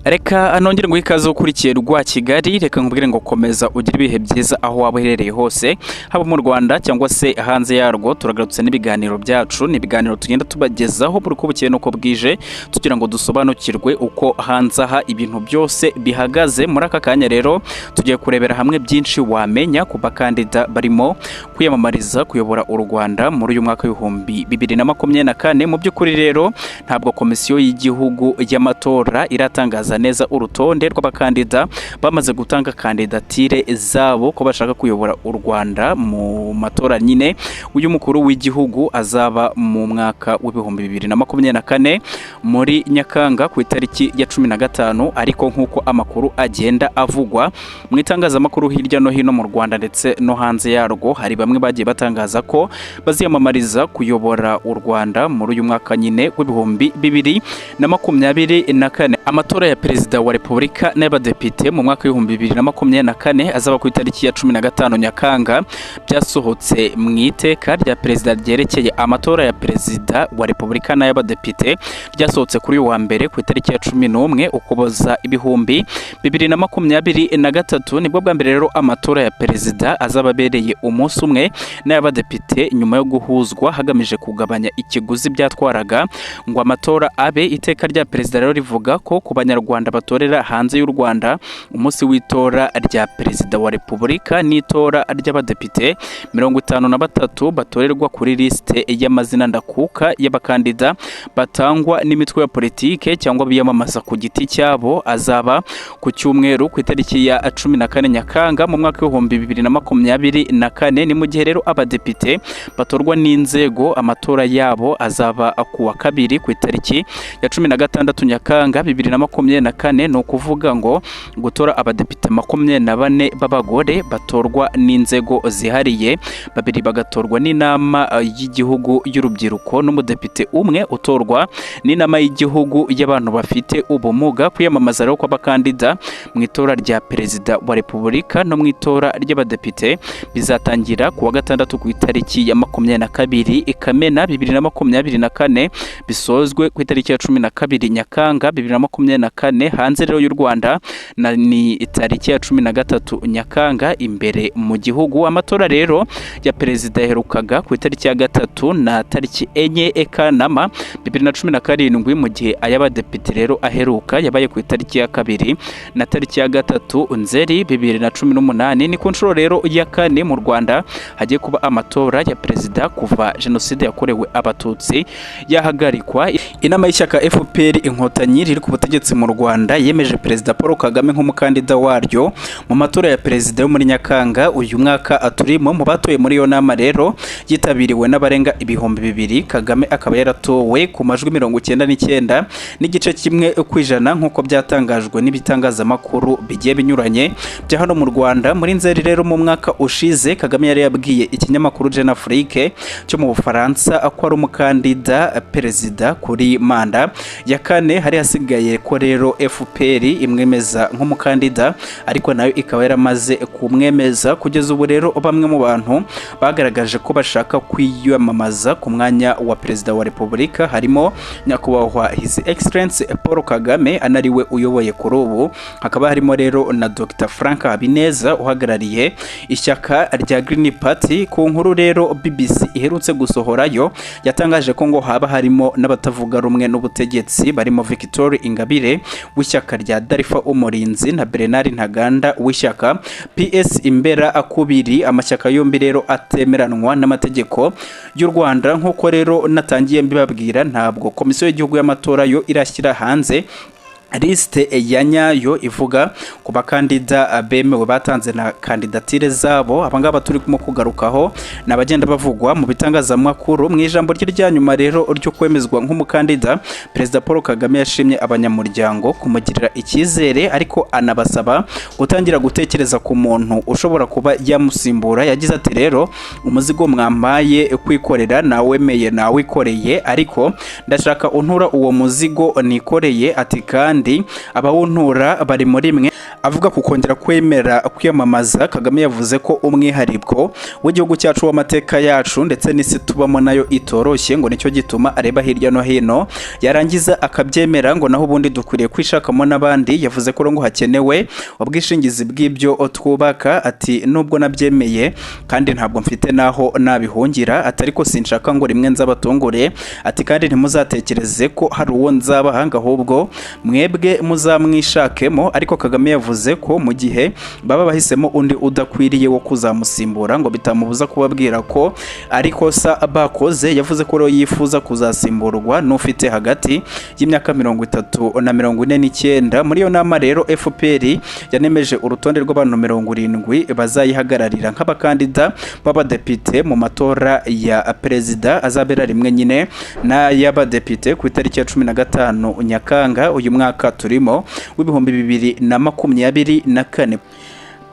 Reka anongere ngo ikaze ukurikiye RW-KIGALI, reka nkubwire ngo komeza ugire ibihe byiza aho waba uherereye hose, haba mu Rwanda cyangwa se hanze yarwo. Turagarutse n'ibiganiro byacu, ni ibiganiro tugenda tubagezaho buri uko bukeye nuko bwije, tugira ngo dusobanukirwe uko hanze aha ibintu byose bihagaze. Muri aka kanya rero tugiye kurebera hamwe byinshi wamenya ku bakandida barimo kwiyamamariza kuyobora urwanda muri uyu mwaka w'ibihumbi 2024. Mu by'ukuri rero ntabwo komisiyo y'igihugu y'amatora iratangaza neza urutonde rw'abakandida bamaze gutanga kandidatire zabo ko bashaka kuyobora u Rwanda mu matora nyine uyu mukuru w'igihugu azaba mu mwaka w'ibihumbi 2024 muri Nyakanga ku itariki ya 15. Ariko nk'uko amakuru agenda avugwa mu itangazamakuru hirya no hino mu Rwanda ndetse no hanze yarwo, hari bamwe bagiye batangaza ko baziyamamariza kuyobora u Rwanda muri uyu mwaka nyine w'ibihumbi 2024. Amatora ya Perezida wa Repubulika n'abadepite mu mwaka w'ibihumbi 2024 azaba ku itariki ya 15 Nyakanga byasohotse mu iteka rya Perezida ryerekeye amatora ya Perezida wa Repubulika n'abadepite ryasohotse kuri wa mbere ku itariki ya 11 Ukuboza ibihumbi 2023. Nibwo bwa mbere rero amatora ya Perezida azaba bereye umunsi umwe n'abadepite nyuma yo guhuzwa hagamije kugabanya ikiguzi byatwaraga ngo amatora abe. Iteka rya Perezida rero rivuga ko ku banyarwanda batorera hanze y'u Rwanda umunsi w'itora rya Perezida wa Repubulika n'itora ry'abadepite 53 batorerwa kuri liste y'amazina ndakuka y'abakandida batangwa n'imitwe ya politike cyangwa biyamamaza ku giti cyabo azaba ku cyumweru ku itariki ya 14 Nyakanga mu mwaka w'ibihumbi 2024. Ni mu gihe rero abadepite batorwa n'inzego amatora yabo azaba ku wa kabiri ku itariki ya 16 Nyakanga 2024. ni ukuvuga ngo gutora abadepite 24 b'abagore batorwa n'inzego zihariye, babiri bagatorwa n'inama y'igihugu y'urubyiruko n'umudepite umwe utorwa n'inama y'igihugu y'abantu bafite ubumuga. Kwiyamamaza rero kw'abakandida mu itora rya Perezida wa Repubulika no mu itora ry'abadepite bizatangira ku wa gatandatu ku itariki ya 22 Kamena 2024 bisozwe ku itariki ya 12 Nyakanga 2024 hanze rero y'u Rwanda ni itariki ya 13 Nyakanga imbere mu gihugu. Amatora rero ya Perezida yaherukaga ku itariki ya 3 na tariki 4 Kanama 2017, mu gihe ay'abadepite rero aheruka yabaye ku itariki ya 2 na tariki ya 3 Nzeri 2018. Ni ku nshuro rero ya 4 mu Rwanda hagiye kuba amatora ya Perezida kuva jenoside yakorewe abatutsi yahagarikwa. Inama y'ishyaka FPR inkotanyi riri ku butegetsi mu Rwanda yemeje Perezida Paul Kagame nk'umukandida waryo mu matora ya Perezida yo muri Nyakanga uyu mwaka aturimo. Mu batoye muri iyo nama rero yitabiriwe n'abarenga ibihumbi 2,000. Kagame akaba yaratowe ku majwi 99 n'igice kimwe kwijana nk'uko byatangajwe n'ibitangazamakuru bigiye binyuranye bya hano mu Rwanda. Muri Nzeri rero mu mwaka ushize Kagame yari yabwiye ikinyamakuru Jeune Afrique cyo mu Bufaransa ko ari umukandida Perezida kuri manda ya 4. Hari hasigaye ko rero FPR imwemeza nk'umukandida, ariko nayo ikaba yaramaze kumwemeza. Kugeza ubu rero bamwe mu bantu bagaragaje ko bashaka kwiyamamaza ku mwanya wa Perezida wa Repubulika harimo nyakubahwa His Excellency Paul Kagame anariwe uyoboye kuri ubu. Hakaba harimo rero na Dr Frank Habineza uhagarariye ishyaka rya Green Party. Ku nkuru rero BBC iherutse gusohorayo yatangaje ko ngo haba harimo n'abatavuga rumwe n'ubutegetsi barimo Victoire Ingabire w'ishyaka rya Darifa Umurinzi na Bernard Ntaganda w'ishyaka PS Imbera akubiri. Amashyaka yombi rero atemeranwa n'amategeko y'u Rwanda. Nk'uko rero natangiye mbibabwira, ntabwo komisiyo y'igihugu y'amatora yo irashyira hanze liste ya nyayo ivuga ku bakandida bemewe batanze na kandidatire zabo. Abangaba turi kugarukaho n'abagenda bavugwa mu bitangazamakuru. Mu ijambo ry'iryanyuma rero ryo kwemezwa nk'umukandida, Perezida Paul Kagame yashimye abanyamuryango kumugirira icyizere, ariko anabasaba gutangira gutekereza ku muntu ushobora kuba yamusimbura. Yagize ati rero umuzigo mwambaye kwikorera nawemeye nawikoreye, ariko ndashaka untura uwo muzigo nikoreye. Ati kandi abawuntura bari muri mwe. avuga ku kongera kwemera kwiyamamaza. Kagame yavuze ko umwihariko w'igihugu cyacu w'amateka yacu ndetse n'isi tubamo nayo itoroshye, ngo nicyo gituma areba hirya no hino yarangiza akabyemera, ngo naho ubundi dukwiriye kwishakamo n'abandi. Yavuze ko ngo hakenewe ubwishingizi bw'ibyo twubaka. Ati nubwo nabyemeye kandi ntabwo mfite naho nabihungira, atari ko sinshaka ngo rimwe nzabatungure. Ati kandi ntimuzatekereze ko hari uwo nzabahanga, ahubwo mwebwe muzamwishakemo. Ariko Kagame yavuze ko mu gihe baba bahisemo undi udakwiriye wo kuzamusimbura, ngo bitamubuza kubabwira ko ari kosa bakoze. Yavuze ko rero yifuza kuzasimburwa n'ufite hagati y'imyaka 30 na 49. Muri iyo nama rero FPR yanemeje urutonde rw'abantu 70 bazayihagararira nk'abakandida b'abadepite mu matora ya perezida azabera rimwe nyine na y'abadepite ku itariki ya 15 Nyakanga uyu mwaka turimo w'ibihumbi 2024.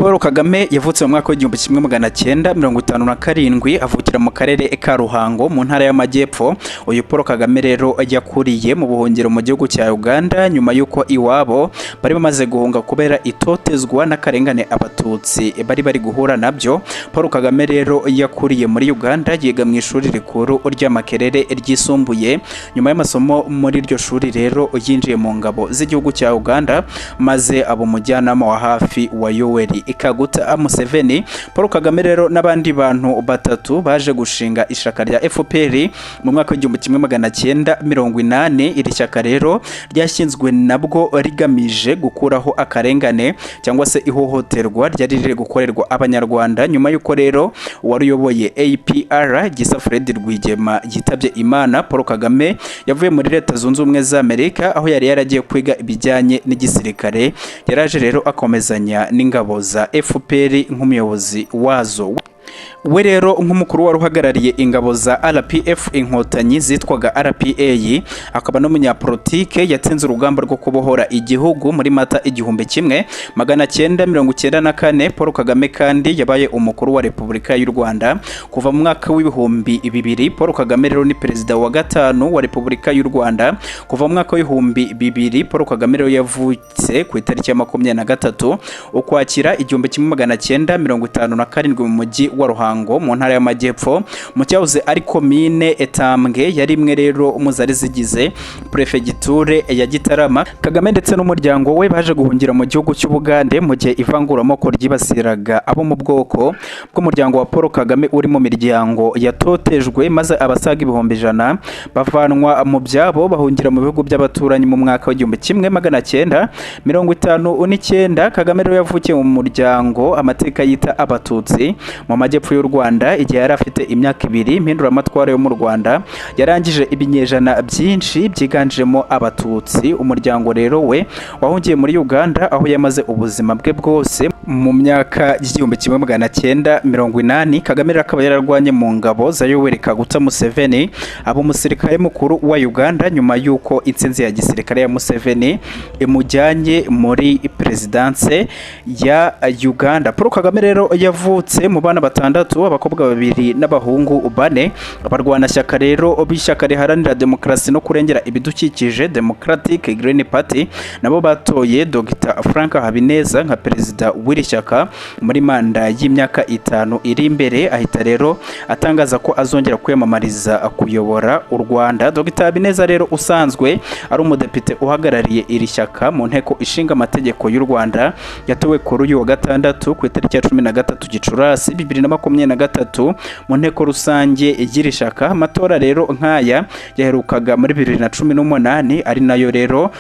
Paul Kagame yavutse mu mwaka w'igihumbi 1957, avukira mu karere ka Ruhango mu ntara y'Amajyepfo. Uyu Paul Kagame rero yakuriye mu buhungiro mu gihugu cya Uganda nyuma y'uko iwabo bari bamaze guhunga kubera itotezwa n'akarengane abatutsi bari guhura nabyo. Paul Kagame rero yakuriye muri Uganda, yiga mu ishuri rikuru ry'Amakerere ryisumbuye. Nyuma y'amasomo muri iryo shuri rero yinjiye mu ngabo z'igihugu cya Uganda, maze aba umujyanama wa hafi wa Yoweri Kaguta Museveni. Paul Kagame rero n'abandi bantu batatu baje gushinga ishaka rya FPR mu mwaka w'igihumbi 1980. Iri shyaka rero ryashinzwe nabwo rigamije gukuraho akarengane cyangwa se ihohoterwa ryari riri gukorerwa abanyarwanda nyuma y'uko rero wari uyoboye APR Gisa Fred Rwigema yitabye Imana. Paul Kagame yavuye muri Leta Zunze Ubumwe za Amerika aho yari yaragiye kwiga ibijyanye n'igisirikare. Yaraje rero akomezanya n'ingabo za FPR nk'umuyobozi wazo. We rero nk'umukuru wari uhagarariye ingabo za RPF inkotanyi zitwaga RPA, akaba n'umunyapolitike yatsinze urugamba rwo kubohora igihugu muri Mata 1994. Paul Kagame kandi yabaye umukuru wa Repubulika y'u Rwanda kuva mu mwaka w'ibihumbi 2000. Paul Kagame rero ni perezida wa gatanu wa Repubulika y'u Rwanda kuva mu mwaka w'ibihumbi 2000. Paul Kagame rero yavutse ku itariki ya 23 Ukwakira 1957 mu mujyi wa Ruhango mu ntara y'Amajyepfo mu cyahoze ari komine Etambwe. yari imwe rero muzari zigize prefegiture ya Gitarama. Kagame ndetse n'umuryango we baje guhungira mu gihugu cy'Ubugande mu gihe ivanguramoko ryibasiraga abo mu bwoko bw'umuryango wa Paul Kagame uri mu miryango yatotejwe, maze abasaga 100,000 bavanwa mu byabo bahungira mu bihugu by'abaturanyi mu mwaka w'igihumbi 1959. Kagame rero yavukiye mu muryango amateka yita abatutsi mu majyepfo y'u Rwanda igihe yari afite imyaka 2. Impinduramatwara yo mu Rwanda yarangije ibinyejana byinshi byiganjemo abatutsi. Umuryango rero we wahungiye muri Uganda aho yamaze ubuzima bwe bwose mu myaka y'igihumbi 1980. Kagame akaba yararwanye mu ngabo za Yoweri Kaguta Museveni, aba umusirikare mukuru wa Uganda nyuma y'uko intsinzi ya gisirikare ya Museveni imujyanye muri presidence ya Uganda. Paul Kagame rero yavutse mu bana 6, abakobwa 2 n'abahungu 4. Abarwanashyaka rero b'ishyaka riharanira demokarasi no kurengera ibidukikije Democratic Green Party nabo batoye Dr. Frank Habineza nka perezida w'iri shyaka muri manda y'imyaka 5 iri imbere. Ahita rero atangaza ko azongera kwiyamamariza kuyobora u Rwanda. Dr. Habineza rero usanzwe ari umudepite uhagarariye iri shyaka mu nteko ishinga amategeko y'u Rwanda, yatowe kuri uyu wa gatandatu ku itariki ya 13 Gicurasi 2023 mu nteko rusange y'iri shyaka. Amatora rero nk'aya yaherukaga muri 2018, ari nayo rero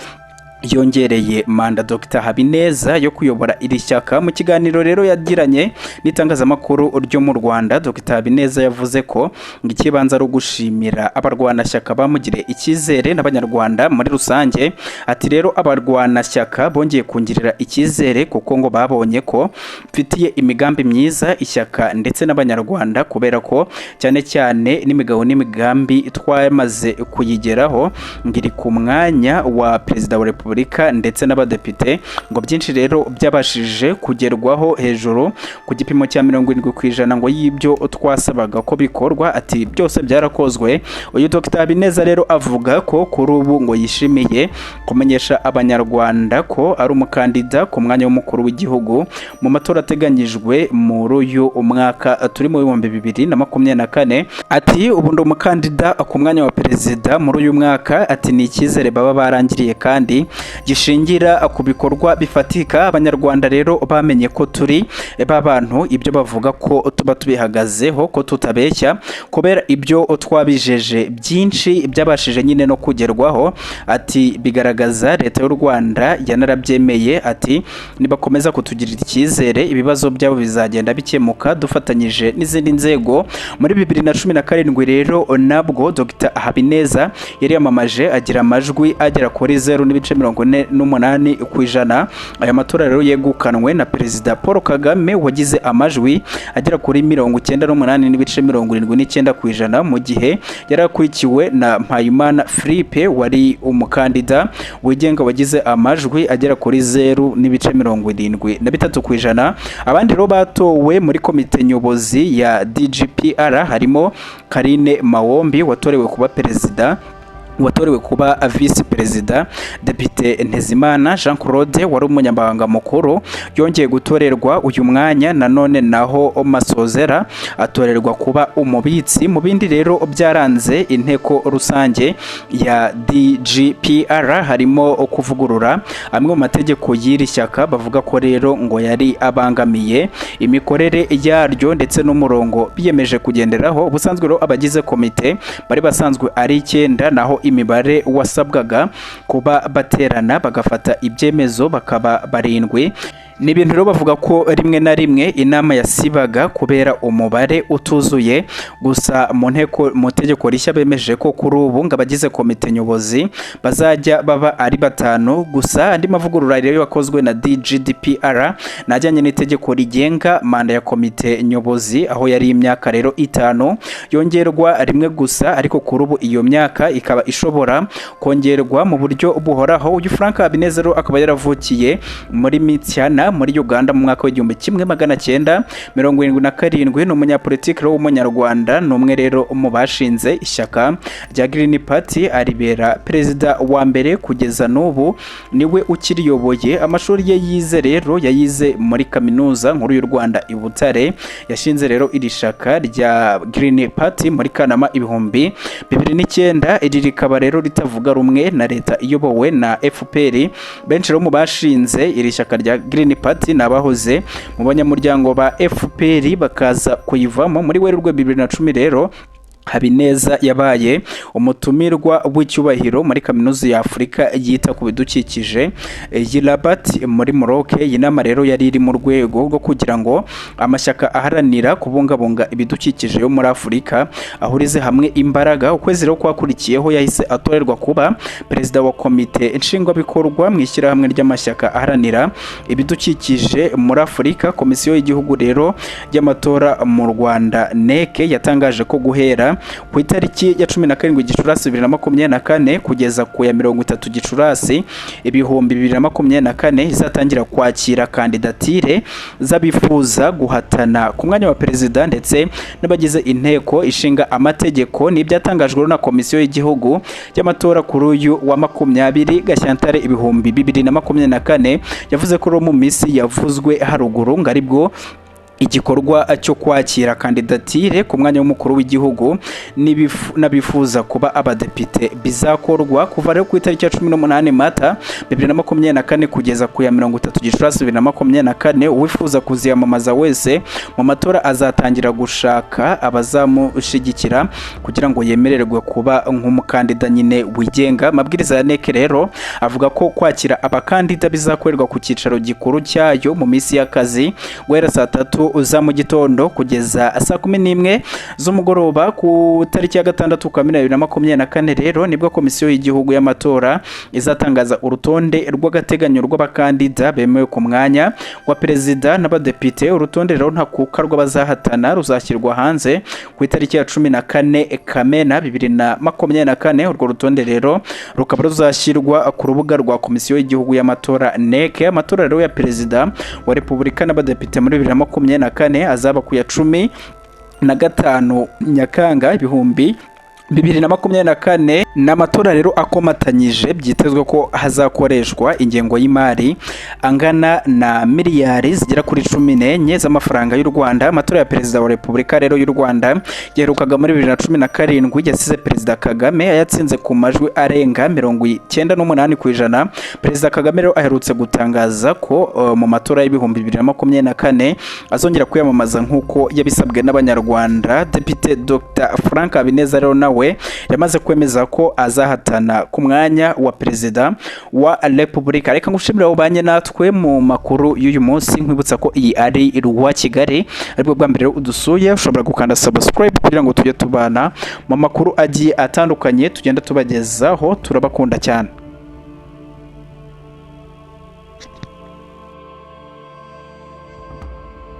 yongereye manda Dr. Habineza yo kuyobora iri shyaka. Mu kiganiro rero yagiranye n'itangazamakuru ryo mu Rwanda, Dr. Habineza yavuze ko ikibanza ari ugushimira abarwanashyaka bamugiriye icyizere n'abanyarwanda muri rusange. Ati rero abarwanashyaka bongeye kungirira icyizere kuko ngo babonye ko mfitiye imigambi myiza ishyaka ndetse n'abanyarwanda, kubera ko cyane cyane n'imigabo n'imigambi twamaze kuyigeraho ngiri ku mwanya wa perezida wa Repubulika repubulika ndetse n'abadepite ngo byinshi rero byabashije kugerwaho hejuru ku gipimo cya 70% ngo y'ibyo twasabaga ko bikorwa. Ati byose byarakozwe. Uyu Dr. Habineza rero avuga ko kuri ubu ngo yishimiye kumenyesha abanyarwanda ko ari umukandida ku mwanya w'umukuru w'igihugu mu matora ateganyijwe muri uyu umwaka turi mu 2024. Ati ubu ndi umukandida ku mwanya wa perezida muri uyu mwaka. Ati ni icyizere baba barangiriye kandi gishingira ku bikorwa bifatika. Abanyarwanda rero bamenye ko turi babantu ibyo bavuga ko tuba tubihagazeho, ko tutabeshya kubera ibyo twabijeje byinshi byabashije nyine no kugerwaho. Ati bigaragaza leta y'u Rwanda yanarabyemeye. Ati nibakomeza kutugirira icyizere ibibazo byabo bizagenda bikemuka dufatanyije n'izindi nzego. Muri 2017 rero nabwo Dr. Habineza yari yamamaje agira amajwi agera kuri 0.48%. Aya matora rero yegukanwe na Perezida Paul Kagame wagize amajwi agera kuri 98.79%, mu gihe yari akurikiwe na Mpayimana Philippe wari umukandida wigenga wagize amajwi agera kuri 0.73%. Abandi rero batowe muri komite nyobozi ya DGPR harimo Karine Mawombi watorewe kuba perezida, watorewe kuba vice perezida. Depite Ntezimana Jean Claude wari umunyamabanga mukuru yongeye gutorerwa uyu mwanya. Nanone naho Masozera atorerwa kuba umubitsi. Mu bindi rero byaranze inteko rusange ya DGPR harimo kuvugurura amwe mu mategeko y'iri shyaka bavuga ko rero ngo yari abangamiye imikorere yaryo ndetse n'umurongo biyemeje kugenderaho. Ubusanzwe rero abagize komite bari basanzwe ari 9, naho imibare wasabwaga kuba baterana bagafata ibyemezo bakaba 7. Ni ibintu rero bavuga ko rimwe na rimwe inama yasibaga kubera umubare utuzuye. Gusa mu tegeko rishya bemeje ko kuri ubu ngo abagize komite nyobozi bazajya baba ari 5 gusa. Andi mavugurura rero yakozwe na DGDPR najyanye n'itegeko rigenga manda ya komite nyobozi, aho yari imyaka rero 5 yongerwa rimwe gusa, ariko kuri ubu iyo myaka ikaba ishobora kongerwa mu buryo buhoraho. Uyu Frank Habineza rero akaba yaravukiye muri Mityana muri Uganda mu mwaka w'1977. ni umunyapolitiki w'umunyarwanda, ni umwe rero mu bashinze ishyaka rya Green Party, aribera perezida wa mbere kugeza n'ubu, niwe ukiriyoboye. Amashuri ye yize rero yayize muri kaminuza nkuru y'u Rwanda i Butare. Yashinze rero iri shaka rya Green Party muri Kanama 2009. Iri rikaba rero ritavuga rumwe na leta iyobowe na FPR. Benshi rero mu bashinze iri shaka rya Green Party nabahoze mu banyamuryango ba FPR bakaza kuyivamo. Muri Werurwe 2010 rero Habineza yabaye umutumirwa w'icyubahiro muri kaminuza ya Afurika yita ku bidukikije y'Rabat muri Maroc. Iyi nama rero yari iri mu rwego rwo kugira ngo amashyaka aharanira kubungabunga ibidukikije yo muri Afurika ahurize hamwe imbaraga. Ukwezi rero kwakurikiyeho yahise atorerwa kuba perezida wa komite nshingwabikorwa mu ishyirahamwe ry'amashyaka aharanira ibidukikije muri Afurika. Komisiyo y'igihugu rero y'amatora mu Rwanda NEC yatangaje ko guhera ku itariki ya 17 Gicurasi 2024 kugeza ku ya 30 Gicurasi 2024 izatangira kwakira kandidatire z'abifuza guhatana ku mwanya wa perezida ndetse n'abagize inteko ishinga amategeko. Ni byatangajwe na komisiyo y'igihugu y'amatora kuri uyu wa 20 Gashyantare 2024. Yavuze ko mu minsi yavuzwe haruguru ngo aribwo igikorwa cyo kwakira kandidatire ku mwanya w'umukuru w'igihugu n'abifuza kuba abadepite bizakorwa kuva rero ku itariki ya 18 Mata 2024 kugeza ku ya 30 Gicurasi 2024. Uwifuza kuziyamamaza wese mu matora azatangira gushaka abazamushigikira kugira ngo yemererwe kuba nk'umukandida nyine wigenga. Amabwiriza ya NEC rero avuga ko kwakira abakandida bizakorerwa ku cyicaro gikuru cyayo mu minsi y'akazi guhera saa 3 za mu gitondo kugeza saa 11 z'umugoroba ku tariki ya 6 Kamena 2024 rero nibwo komisiyo y'igihugu y'amatora izatangaza urutonde rw'agateganyo rw'abakandida bemewe ku mwanya wa perezida n'abadepite. Urutonde rero ntakuka rw'abazahatana ruzashyirwa hanze ku itariki ya 14 Kamena 2024. Urwo rutonde rero rukaba ruzashyirwa ku rubuga rwa komisiyo y'igihugu y'amatora NEC. Amatora rero ya perezida wa Repubulika n'abadepite muri 2024 azaba ku ya 15 Nyakanga 2024. N'amatora rero akomatanyije byitezwe ko hazakoreshwa ingengo y'imari angana na miliyari zigera kuri 14 z'amafaranga y'u Rwanda. Amatora ya perezida wa Repubulika rero y'u Rwanda yaherukaga muri 2017 yasize Perezida Kagame ayatsinze ku majwi arenga 98%. Perezida Kagame rero aherutse gutangaza ko mu matora y'ibihumbi 2024 azongera kwiyamamaza nk'uko yabisabwe n'abanyarwanda. Depite Dr Frank Habineza rero nawe yamaze kwemeza ko azahatana ku mwanya wa perezida wa Repubulika. Reka ngushimire ubanye natwe mu makuru y'uyu munsi, nkwibutsa ko iyi ari RW-KIGALI aribwo bwa mbere udusuye. Ushobora gukanda subscribe kugira ngo tujye tubana mu makuru agiye atandukanye tugenda tubagezaho. Turabakunda cyane.